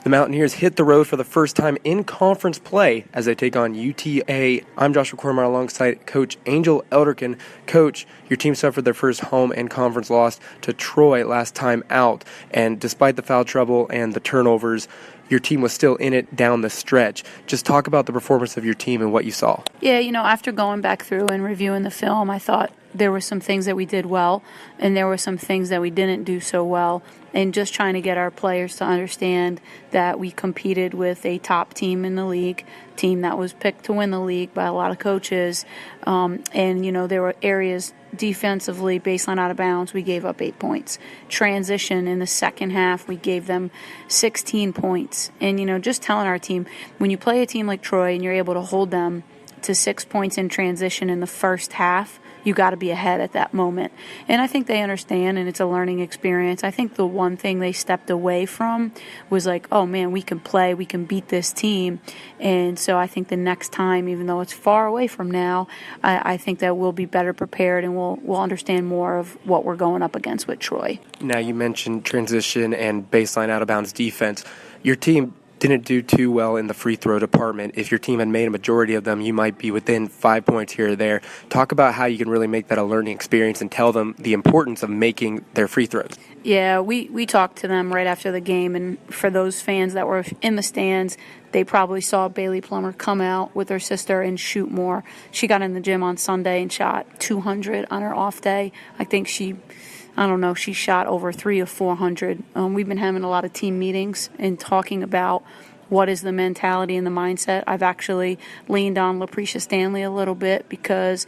The Mountaineers hit the road for the first time in conference play as they take on UTA. I'm Joshua Cormar alongside Coach Angel Elderkin. Coach, your team suffered their first home and conference loss to Troy last time out, and despite the foul trouble and the turnovers, your team was still in it down the stretch. Just talk about the performance of your team and what you saw. Yeah, after going back through and reviewing the film, I thought there were some things that we did well, and there were some things that we didn't do so well. And just trying to get our players to understand that we competed with a top team in the league, team that was picked to win the league by a lot of coaches. And there were areas defensively, baseline out of bounds, we gave up 8 points. Transition in the second half, we gave them 16 points. And, just telling our team, when you play a team like Troy and you're able to hold them to 6 points in transition in the first half, you got to be ahead at that moment. And I think they understand, and it's a learning experience. I think the one thing they stepped away from was like, oh, man, we can play, we can beat this team. And so I think the next time, even though it's far away from now, I think that we'll be better prepared and we'll understand more of what we're going up against with Troy. Now, you mentioned transition and baseline out-of-bounds defense. Your team didn't do too well in the free throw department. If your team had made a majority of them, you might be within 5 points here or there. Talk about how you can really make that a learning experience and tell them the importance of making their free throws. Yeah, we talked to them right after the game, and for those fans that were in the stands, they probably saw Bailey Plummer come out with her sister and shoot more. She got in the gym on Sunday and shot 200 on her off day. I think she shot over 300 or 400. We've been having a lot of team meetings and talking about what is the mentality and the mindset. I've actually leaned on LaPrisha Stanley a little bit because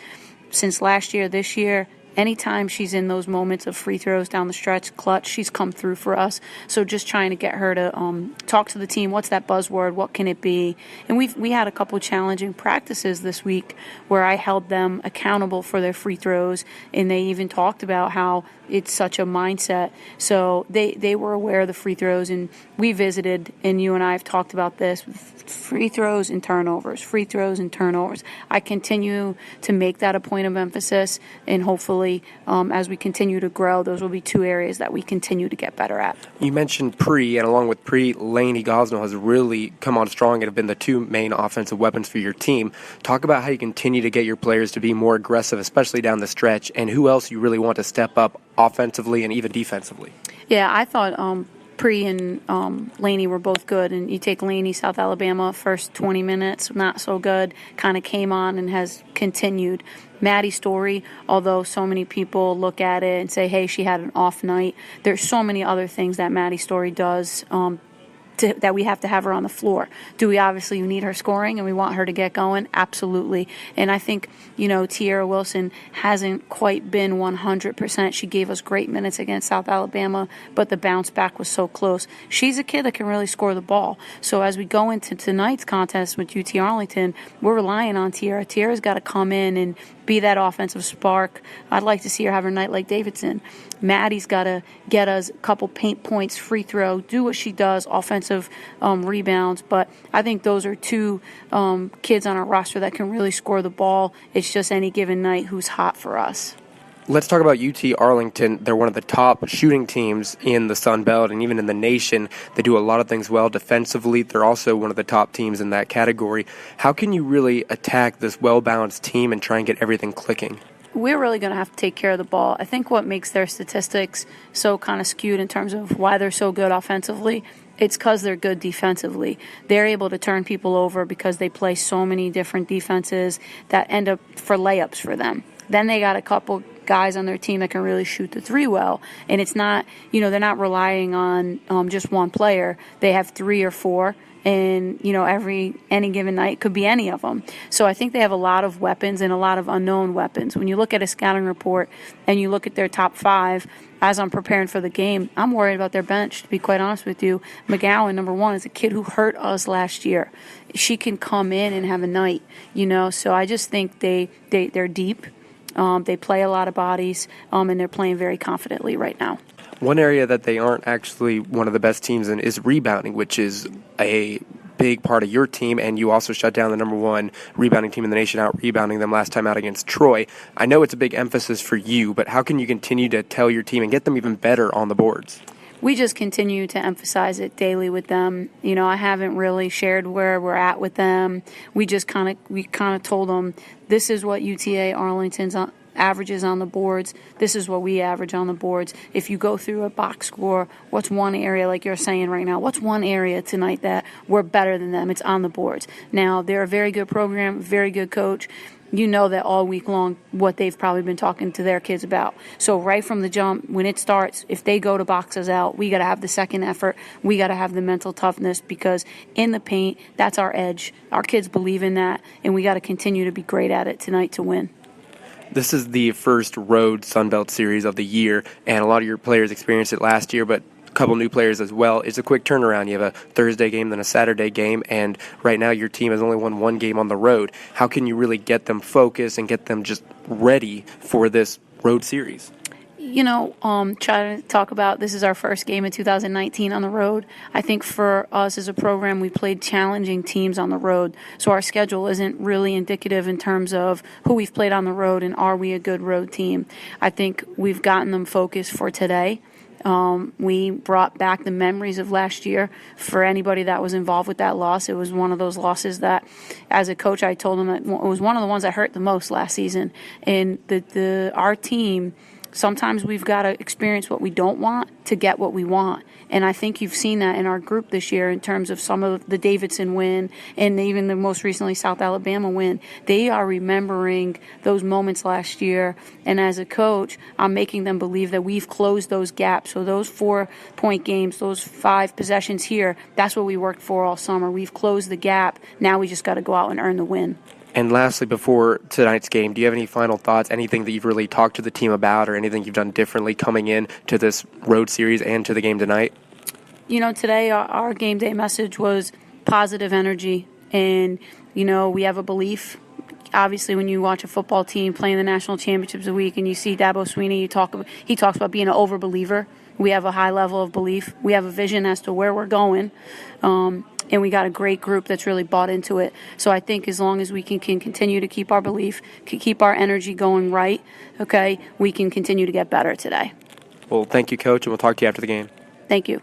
since last year, this year, anytime she's in those moments of free throws down the stretch, clutch, she's come through for us. So just trying to get her to talk to the team. What's that buzzword? What can it be? And we had a couple challenging practices this week where I held them accountable for their free throws, and they even talked about how it's such a mindset. So they were aware of the free throws, and we visited, and you and I have talked about this, free throws and turnovers, free throws and turnovers. I continue to make that a point of emphasis, and hopefully as we continue to grow, those will be two areas that we continue to get better at. You mentioned Pre, and along with Pre, Lainey Gosnell has really come on strong and have been the two main offensive weapons for your team. Talk about how you continue to get your players to be more aggressive, especially down the stretch, and who else you really want to step up offensively and even defensively. Yeah, I thought Pre and Lainey were both good, and you take Lainey, South Alabama, first 20 minutes, not so good, kind of came on and has continued. Maddie Story, although so many people look at it and say, hey, she had an off night, there's so many other things that Maddie Story does that we have to have her on the floor. Do we obviously need her scoring and we want her to get going? Absolutely. And I think, Tiara Wilson hasn't quite been 100%. She gave us great minutes against South Alabama, but the bounce back was so close. She's a kid that can really score the ball. So as we go into tonight's contest with UT Arlington, we're relying on Tiara. Tiara's got to come in and be that offensive spark. I'd like to see her have a night like Davidson. Maddie's got to get us a couple paint points, free throw, do what she does, offensive rebounds. But I think those are two kids on our roster that can really score the ball. It's just any given night who's hot for us. Let's talk about UT Arlington. They're one of the top shooting teams in the Sun Belt and even in the nation. They do a lot of things well defensively. They're also one of the top teams in that category. How can you really attack this well-balanced team and try and get everything clicking? We're really going to have to take care of the ball. I think what makes their statistics so kind of skewed in terms of why they're so good offensively, it's because they're good defensively. They're able to turn people over because they play so many different defenses that end up for layups for them. Then they got a couple guys on their team that can really shoot the three well, and it's not, they're not relying on just one player. They have 3 or 4, and any given night could be any of them. So I think they have a lot of weapons and a lot of unknown weapons. When you look at a scouting report and you look at their top 5, as I'm preparing for the game, I'm worried about their bench, to be quite honest with you. McGowan, number 1, is a kid who hurt us last year. She can come in and have a night, so I just think they're deep. They play a lot of bodies, and they're playing very confidently right now. One area that they aren't actually one of the best teams in is rebounding, which is a big part of your team, and you also shut down the number 1 rebounding team in the nation, out rebounding them last time out against Troy. I know it's a big emphasis for you, but how can you continue to tell your team and get them even better on the boards? we just continue to emphasize it daily with them. You know, I haven't really shared where we're at with them. We kind of told them, this is what UTA Arlington's averages on the boards. This is what we average on the boards. If you go through a box score, what's one area, like you're saying right now, what's one area tonight that we're better than them? It's on the boards. Now, they're a very good program, very good coach. You know that all week long what they've probably been talking to their kids about. So right from the jump, when it starts, if they go to boxes out, we got to have the second effort. We got to have the mental toughness, because in the paint, that's our edge. Our kids believe in that, and we got to continue to be great at it tonight to win. This is the first road Sunbelt series of the year, and a lot of your players experienced it last year, but a couple new players as well. It's a quick turnaround. You have a Thursday game, then a Saturday game, and right now your team has only won one game on the road. How can you really get them focused and get them just ready for this road series? You know, try to talk about, this is our first game in 2019 on the road. I think for us as a program, we played challenging teams on the road, so our schedule isn't really indicative in terms of who we've played on the road and are we a good road team. I think we've gotten them focused for today. We brought back the memories of last year for anybody that was involved with that loss. It was one of those losses that, as a coach, I told them that it was one of the ones that hurt the most last season. And our team, sometimes we've got to experience what we don't want to get what we want. And I think you've seen that in our group this year in terms of some of the Davidson win and even the most recently South Alabama win. They are remembering those moments last year. And as a coach, I'm making them believe that we've closed those gaps. So those 4-point games, those 5 possessions here, that's what we worked for all summer. We've closed the gap. Now we just got to go out and earn the win. And lastly, before tonight's game, do you have any final thoughts, anything that you've really talked to the team about, or anything you've done differently coming in to this road series and to the game tonight? You know, today our game day message was positive energy. And, you know, we have a belief. Obviously, when you watch a football team playing the national championships a week and you see Dabo Swinney, he talks about being an over-believer. We have a high level of belief. We have a vision as to where we're going. And we got a great group that's really bought into it. So I think as long as we can continue to keep our belief, keep our energy going right, okay, we can continue to get better today. Well, thank you, Coach, and we'll talk to you after the game. Thank you.